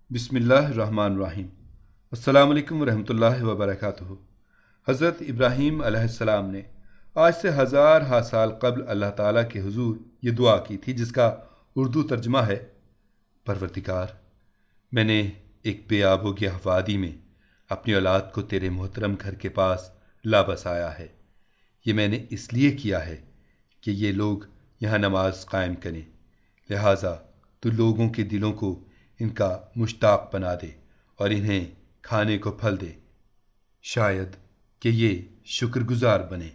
بسم اللہ الرحمن الرحیم۔ السلام علیکم ورحمۃ اللہ وبرکاتہ۔ حضرت ابراہیم علیہ السلام نے آج سے ہزارہ سال قبل اللہ تعالیٰ کے حضور یہ دعا کی تھی، جس کا اردو ترجمہ ہے: پروردگار، میں نے ایک بے آب و گیاہ وادی میں اپنی اولاد کو تیرے محترم گھر کے پاس لا بسایا ہے۔ یہ میں نے اس لیے کیا ہے کہ یہ لوگ یہاں نماز قائم کریں، لہٰذا تو لوگوں کے دلوں کو ان کا مشتاق بنا دے اور انہیں کھانے کو پھل دے، شاید کہ یہ شکر گزار بنے۔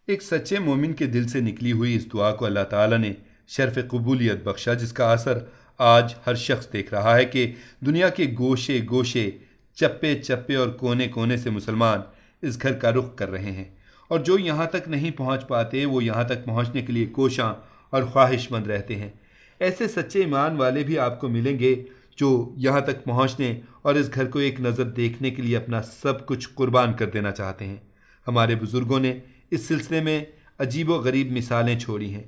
ایک سچے مومن کے دل سے نکلی ہوئی اس دعا کو اللہ تعالیٰ نے شرف قبولیت بخشا، جس کا اثر آج ہر شخص دیکھ رہا ہے کہ دنیا کے گوشے گوشے، چپے چپے اور کونے کونے سے مسلمان اس گھر کا رخ کر رہے ہیں، اور جو یہاں تک نہیں پہنچ پاتے وہ یہاں تک پہنچنے کے لیے کوشاں اور خواہش مند رہتے ہیں۔ ایسے سچے ایمان والے بھی آپ کو ملیں گے جو یہاں تک پہنچنے اور اس گھر کو ایک نظر دیکھنے کے لیے اپنا سب کچھ قربان کر دینا چاہتے ہیں۔ ہمارے بزرگوں نے اس سلسلے میں عجیب و غریب مثالیں چھوڑی ہیں۔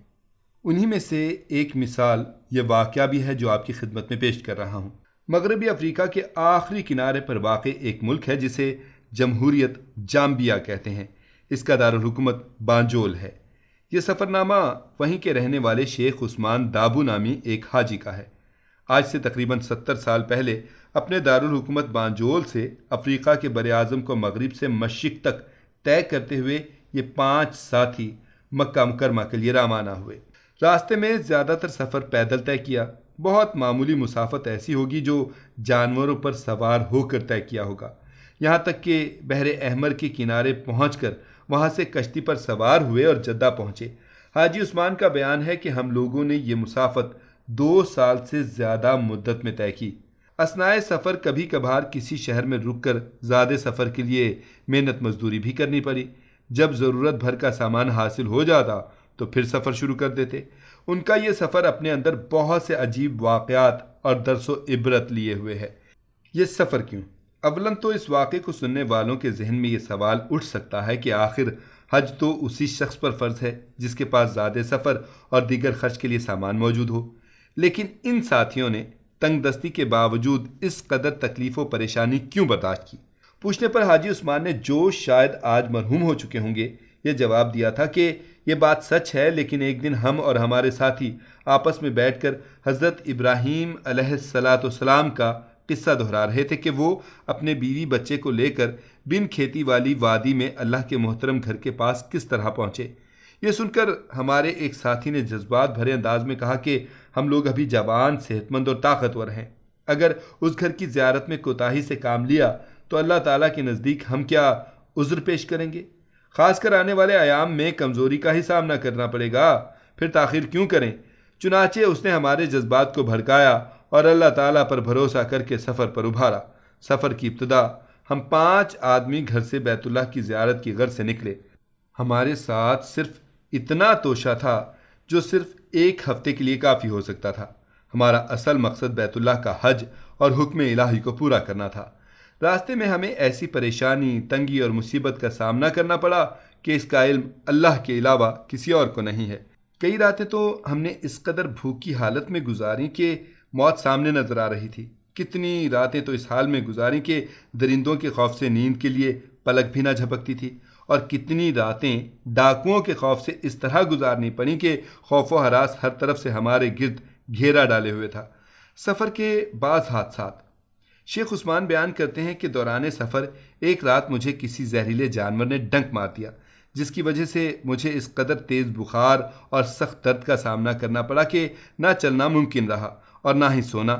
انہی میں سے ایک مثال یہ واقعہ بھی ہے جو آپ کی خدمت میں پیش کر رہا ہوں۔ مغربی افریقہ کے آخری کنارے پر واقع ایک ملک ہے جسے جمہوریت جامبیا کہتے ہیں۔ اس کا دارالحکومت بانجول ہے۔ یہ سفر نامہ وہیں کے رہنے والے شیخ عثمان دابو نامی ایک حاجی کا ہے۔ آج سے تقریباً 70 سال پہلے اپنے دارالحکومت بانجول سے افریقہ کے بر اعظم کو مغرب سے مشرق تک طے کرتے ہوئے یہ 5 ساتھی مکہ مکرمہ کے لیے روانہ ہوئے۔ راستے میں زیادہ تر سفر پیدل طے کیا۔ بہت معمولی مسافت ایسی ہوگی جو جانوروں پر سوار ہو کر طے کیا ہوگا، یہاں تک کہ بحر احمر کے کنارے پہنچ کر وہاں سے کشتی پر سوار ہوئے اور جدہ پہنچے۔ حاجی عثمان کا بیان ہے کہ ہم لوگوں نے یہ مسافت 2 سال سے زیادہ مدت میں طے کی۔ اثناء سفر کبھی کبھار کسی شہر میں رک کر زیادہ سفر کے لیے محنت مزدوری بھی کرنی پڑی۔ جب ضرورت بھر کا سامان حاصل ہو جاتا تو پھر سفر شروع کر دیتے۔ ان کا یہ سفر اپنے اندر بہت سے عجیب واقعات اور درس و عبرت لیے ہوئے ہے۔ یہ سفر کیوں؟ اولاً تو اس واقعے کو سننے والوں کے ذہن میں یہ سوال اٹھ سکتا ہے کہ آخر حج تو اسی شخص پر فرض ہے جس کے پاس زیادہ سفر اور دیگر خرچ کے لیے سامان موجود ہو، لیکن ان ساتھیوں نے تنگ دستی کے باوجود اس قدر تکلیف و پریشانی کیوں برداشت کی؟ پوچھنے پر حاجی عثمان نے، جو شاید آج مرحوم ہو چکے ہوں گے، یہ جواب دیا تھا کہ یہ بات سچ ہے، لیکن ایک دن ہم اور ہمارے ساتھی آپس میں بیٹھ کر حضرت ابراہیم علیہ السلام کا قصہ دہرا رہے تھے کہ وہ اپنے بیوی بچے کو لے کر بن کھیتی والی وادی میں اللہ کے محترم گھر کے پاس کس طرح پہنچے۔ یہ سن کر ہمارے ایک ساتھی نے جذبات بھرے انداز میں کہا کہ ہم لوگ ابھی جوان، صحت مند اور طاقتور ہیں۔ اگر اس گھر کی زیارت میں کوتاہی سے کام لیا تو اللہ تعالیٰ کے نزدیک ہم کیا عذر پیش کریں گے؟ خاص کر آنے والے ایام میں کمزوری کا ہی سامنا کرنا پڑے گا، پھر تاخیر کیوں کریں؟ چنانچہ اس نے ہمارے جذبات کو بھڑکایا اور اللہ تعالیٰ پر بھروسہ کر کے سفر پر ابھارا۔ سفر کی ابتدا ہم 5 آدمی گھر سے بیت اللہ کی زیارت کی غرض سے نکلے۔ ہمارے ساتھ صرف اتنا توشہ تھا جو صرف 1 ہفتے کے لیے کافی ہو سکتا تھا۔ ہمارا اصل مقصد بیت اللہ کا حج اور حکم الہی کو پورا کرنا تھا۔ راستے میں ہمیں ایسی پریشانی، تنگی اور مصیبت کا سامنا کرنا پڑا کہ اس کا علم اللہ کے علاوہ کسی اور کو نہیں ہے۔ کئی راتیں تو ہم نے اس قدر بھوکی حالت میں گزاری کہ موت سامنے نظر آ رہی تھی۔ کتنی راتیں تو اس حال میں گزاری کہ درندوں کے خوف سے نیند کے لیے پلک بھی نہ جھپکتی تھی، اور کتنی راتیں ڈاکوؤں کے خوف سے اس طرح گزارنی پڑیں کہ خوف و ہراس ہر طرف سے ہمارے گرد گھیرا ڈالے ہوئے تھا۔ سفر کے بعض حادثات۔ شیخ عثمان بیان کرتے ہیں کہ دوران سفر ایک رات مجھے کسی زہریلے جانور نے ڈنک مار دیا، جس کی وجہ سے مجھے اس قدر تیز بخار اور سخت درد کا سامنا کرنا پڑا کہ نہ چلنا ممکن رہا اور نہ ہی سونا،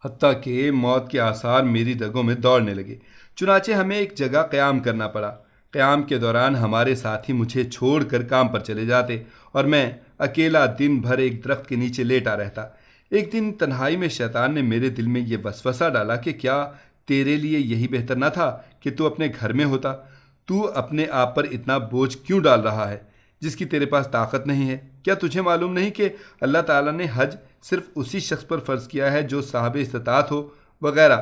حتیٰ کہ موت کے آثار میری رگوں میں دوڑنے لگے۔ چنانچہ ہمیں ایک جگہ قیام کرنا پڑا۔ قیام کے دوران ہمارے ساتھی مجھے چھوڑ کر کام پر چلے جاتے اور میں اکیلا دن بھر ایک درخت کے نیچے لیٹا رہتا۔ ایک دن تنہائی میں شیطان نے میرے دل میں یہ وسوسہ ڈالا کہ کیا تیرے لیے یہی بہتر نہ تھا کہ تو اپنے گھر میں ہوتا؟ تو اپنے آپ پر اتنا بوجھ کیوں ڈال رہا ہے جس کی تیرے پاس طاقت نہیں ہے؟ کیا تجھے معلوم نہیں کہ اللہ تعالیٰ نے حج صرف اسی شخص پر فرض کیا ہے جو صاحب استطاعت ہو؟ وغیرہ۔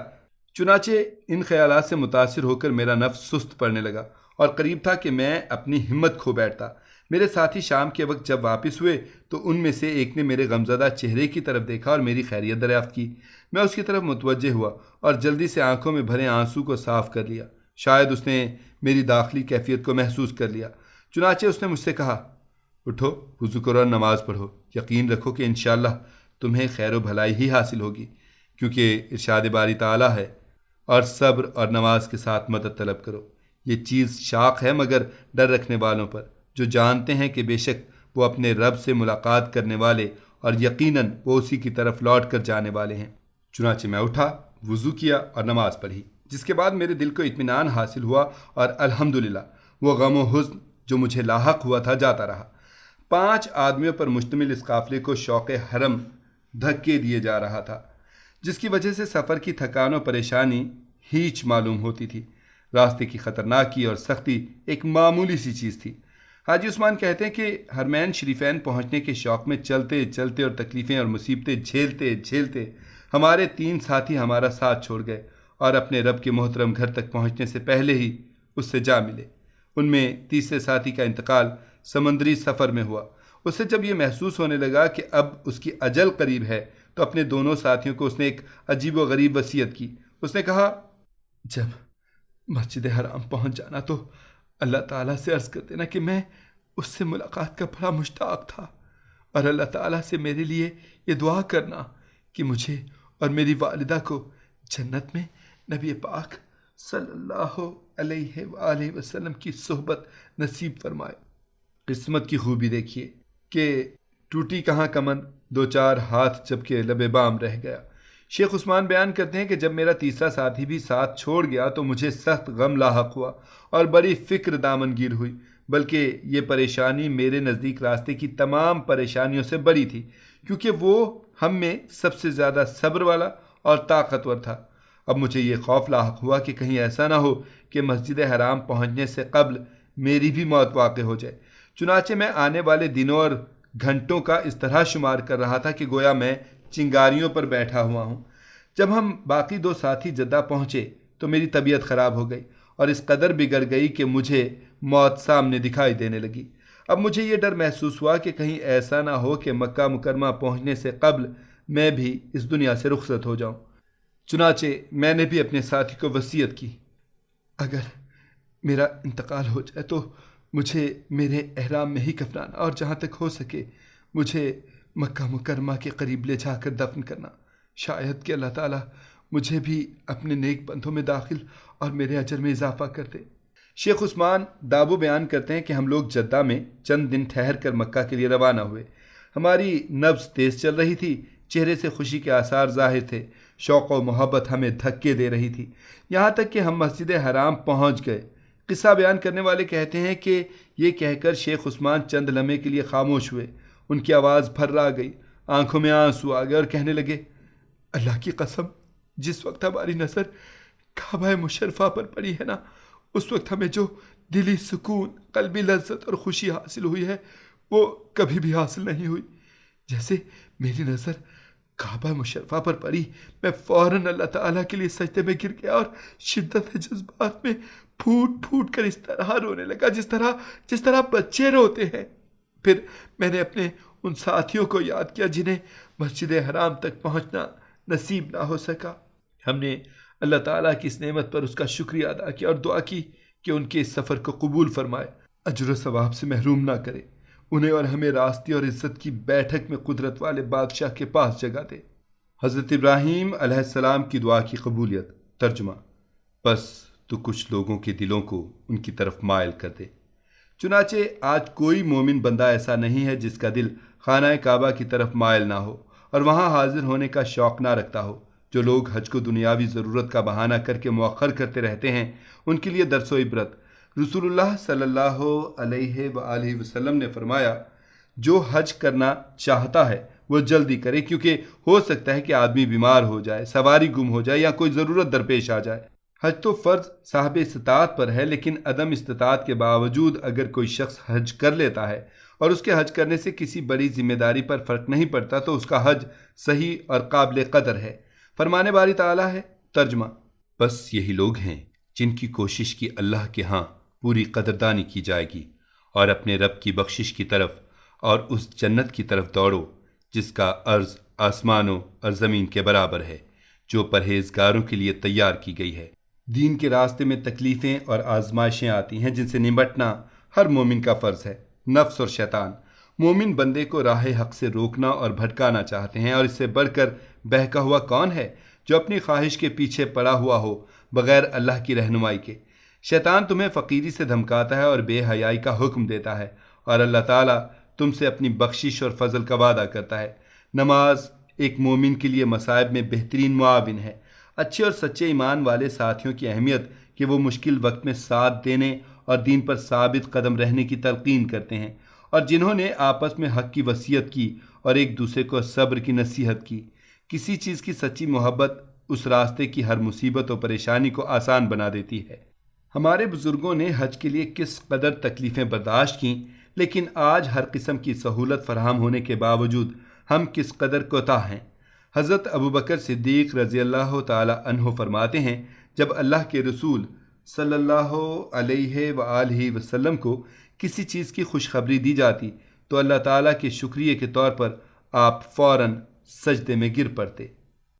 چنانچہ ان خیالات سے متاثر ہو کر میرا نفس سست پڑنے لگا اور قریب تھا کہ میں اپنی ہمت کھو بیٹھتا۔ میرے ساتھی شام کے وقت جب واپس ہوئے تو ان میں سے ایک نے میرے غمزدہ چہرے کی طرف دیکھا اور میری خیریت دریافت کی۔ میں اس کی طرف متوجہ ہوا اور جلدی سے آنکھوں میں بھرے آنسو کو صاف کر لیا۔ شاید اس نے میری داخلی کیفیت کو محسوس کر لیا، چنانچہ اس نے مجھ سے کہا، اٹھو، وضو کرو اور نماز پڑھو۔ یقین رکھو کہ انشاءاللہ تمہیں خیر و بھلائی ہی حاصل ہوگی، کیونکہ ارشاد باری تعالیٰ ہے، اور صبر اور نماز کے ساتھ مدد طلب کرو۔ یہ چیز شاق ہے مگر ڈر رکھنے والوں پر، جو جانتے ہیں کہ بے شک وہ اپنے رب سے ملاقات کرنے والے اور یقیناً وہ اسی کی طرف لوٹ کر جانے والے ہیں۔ چنانچہ میں اٹھا، وضو کیا اور نماز پڑھی، جس کے بعد میرے دل کو اطمینان حاصل ہوا اور الحمدللہ وہ غم و حزن جو مجھے لاحق ہوا تھا جاتا رہا۔ 5 آدمیوں پر مشتمل اس قافلے کو شوق حرم دھکے دیے جا رہا تھا، جس کی وجہ سے سفر کی تھکان و پریشانی ہیچ معلوم ہوتی تھی۔ راستے کی خطرناکی اور سختی ایک معمولی سی چیز تھی۔ حاجی عثمان کہتے ہیں کہ حرمین شریفین پہنچنے کے شوق میں چلتے چلتے اور تکلیفیں اور مصیبتیں جھیلتے جھیلتے ہمارے 3 ساتھی ہمارا ساتھ چھوڑ گئے اور اپنے رب کے محترم گھر تک پہنچنے سے پہلے ہی اس سے جا ملے۔ ان میں تیسرے ساتھی کا انتقال سمندری سفر میں ہوا۔ اسے جب یہ محسوس ہونے لگا کہ اب اس کی اجل قریب ہے تو اپنے دونوں ساتھیوں کو اس نے ایک عجیب و غریب وصیت کی۔ اس نے کہا، جب مسجد حرام پہنچ جانا تو اللہ تعالیٰ سے عرض کر دینا کہ میں اس سے ملاقات کا بڑا مشتاق تھا، اور اللہ تعالیٰ سے میرے لیے یہ دعا کرنا کہ مجھے اور میری والدہ کو جنت میں نبی پاک صلی اللہ علیہ وآلہ وسلم کی صحبت نصیب فرمائے۔ قسمت کی خوبی دیکھیے کہ ٹوٹی کہاں کمند، 2-4 ہاتھ جبکہ لب بام رہ گیا۔ شیخ عثمان بیان کرتے ہیں کہ جب میرا تیسرا ساتھی بھی ساتھ چھوڑ گیا تو مجھے سخت غم لاحق ہوا اور بڑی فکر دامنگیر ہوئی، بلکہ یہ پریشانی میرے نزدیک راستے کی تمام پریشانیوں سے بڑی تھی، کیونکہ وہ ہم میں سب سے زیادہ صبر والا اور طاقتور تھا۔ اب مجھے یہ خوف لاحق ہوا کہ کہیں ایسا نہ ہو کہ مسجد حرام پہنچنے سے قبل میری بھی موت واقع ہو جائے۔ چنانچہ میں آنے والے دنوں اور گھنٹوں کا اس طرح شمار کر رہا تھا کہ گویا میں چنگاریوں پر بیٹھا ہوا ہوں۔ جب ہم باقی 2 ساتھی جدہ پہنچے تو میری طبیعت خراب ہو گئی اور اس قدر بگڑ گئی کہ مجھے موت سامنے دکھائی دینے لگی۔ اب مجھے یہ ڈر محسوس ہوا کہ کہیں ایسا نہ ہو کہ مکہ مکرمہ پہنچنے سے قبل میں بھی اس دنیا سے رخصت ہو جاؤں۔ چنانچہ میں نے بھی اپنے ساتھی کو وصیت کی، اگر میرا انتقال ہو جائے تو مجھے میرے احرام میں ہی کفنانا، اور جہاں تک ہو سکے مجھے مکہ مکرمہ کے قریب لے جا کر دفن کرنا، شاید کہ اللہ تعالیٰ مجھے بھی اپنے نیک بندوں میں داخل اور میرے اجر میں اضافہ کر دے۔ شیخ عثمان دابو بیان کرتے ہیں کہ ہم لوگ جدہ میں چند دن ٹھہر کر مکہ کے لیے روانہ ہوئے۔ ہماری نبض تیز چل رہی تھی، چہرے سے خوشی کے آثار ظاہر تھے، شوق و محبت ہمیں دھکے دے رہی تھی، یہاں تک کہ ہم مسجد حرام پہنچ گئے۔ قصہ بیان کرنے والے کہتے ہیں کہ یہ کہہ کر شیخ عثمان چند لمحے کے لیے خاموش ہوئے، ان کی آواز پھرا گئی، آنکھوں میں آنسو آ گئے اور کہنے لگے، اللہ کی قسم، جس وقت ہماری نظر کعبہ مشرفہ پر پڑی ہے نا، اس وقت ہمیں جو دلی سکون، قلبی لذت اور خوشی حاصل ہوئی ہے وہ کبھی بھی حاصل نہیں ہوئی۔ جیسے میری نظر کعبہ مشرفہ پر پڑی، میں فوراً اللہ تعالیٰ کے لیے سجدے میں گر گیا اور شدت جذبات میں پھوٹ پھوٹ کر اس طرح رونے لگا جس طرح بچے روتے ہیں۔ پھر میں نے اپنے ان ساتھیوں کو یاد کیا جنہیں مسجد حرام تک پہنچنا نصیب نہ ہو سکا۔ ہم نے اللہ تعالیٰ کی اس نعمت پر اس کا شکریہ ادا کیا اور دعا کی کہ ان کے اس سفر کو قبول فرمائے، اجر و ثواب سے محروم نہ کرے، انہیں اور ہمیں راستے اور عزت کی بیٹھک میں قدرت والے بادشاہ کے پاس جگہ دے۔ حضرت ابراہیم علیہ السلام کی دعا کی قبولیت۔ ترجمہ: بس تو کچھ لوگوں کے دلوں کو ان کی طرف مائل کر دے۔ چنانچہ آج کوئی مومن بندہ ایسا نہیں ہے جس کا دل خانہ کعبہ کی طرف مائل نہ ہو اور وہاں حاضر ہونے کا شوق نہ رکھتا ہو۔ جو لوگ حج کو دنیاوی ضرورت کا بہانہ کر کے مؤخر کرتے رہتے ہیں، ان کے لیے درس و عبرت۔ رسول اللہ صلی اللہ علیہ وآلہ وسلم نے فرمایا، جو حج کرنا چاہتا ہے وہ جلدی کرے، کیونکہ ہو سکتا ہے کہ آدمی بیمار ہو جائے، سواری گم ہو جائے یا کوئی ضرورت درپیش آ جائے۔ حج تو فرض صاحب استطاعت پر ہے، لیکن عدم استطاعت کے باوجود اگر کوئی شخص حج کر لیتا ہے اور اس کے حج کرنے سے کسی بڑی ذمہ داری پر فرق نہیں پڑتا تو اس کا حج صحیح اور قابل قدر ہے۔ فرمانے باری تعالیٰ ہے۔ ترجمہ: بس یہی لوگ ہیں جن کی کوشش کی اللہ کے ہاں پوری قدردانی کی جائے گی اور اپنے رب کی بخشش کی طرف اور اس جنت کی طرف دوڑو جس کا عرض آسمانوں اور زمین کے برابر ہے، جو پرہیزگاروں کے لیے تیار کی گئی ہے۔ دین کے راستے میں تکلیفیں اور آزمائشیں آتی ہیں جن سے نمٹنا ہر مومن کا فرض ہے۔ نفس اور شیطان مومن بندے کو راہ حق سے روکنا اور بھٹکانا چاہتے ہیں، اور اس سے بڑھ کر بہکا ہوا کون ہے جو اپنی خواہش کے پیچھے پڑا ہوا ہو بغیر اللہ کی رہنمائی کے۔ شیطان تمہیں فقیری سے دھمکاتا ہے اور بے حیائی کا حکم دیتا ہے، اور اللہ تعالیٰ تم سے اپنی بخشش اور فضل کا وعدہ کرتا ہے۔ نماز ایک مومن کے لیے مصائب میں بہترین معاون ہے۔ اچھے اور سچے ایمان والے ساتھیوں کی اہمیت کہ وہ مشکل وقت میں ساتھ دینے اور دین پر ثابت قدم رہنے کی تلقین کرتے ہیں، اور جنہوں نے آپس میں حق کی وصیت کی اور ایک دوسرے کو صبر کی نصیحت کی۔ کسی چیز کی سچی محبت اس راستے کی ہر مصیبت اور پریشانی کو آسان بنا دیتی ہے۔ ہمارے بزرگوں نے حج کے لیے کس قدر تکلیفیں برداشت کیں، لیکن آج ہر قسم کی سہولت فراہم ہونے کے باوجود ہم کس قدر کوتاہ ہیں۔ حضرت ابوبکر صدیق رضی اللہ تعالی عنہ فرماتے ہیں، جب اللہ کے رسول صلی اللہ علیہ وآلہ وسلم کو کسی چیز کی خوشخبری دی جاتی تو اللہ تعالیٰ کے شکریہ کے طور پر آپ فوراً سجدے میں گر پڑتے۔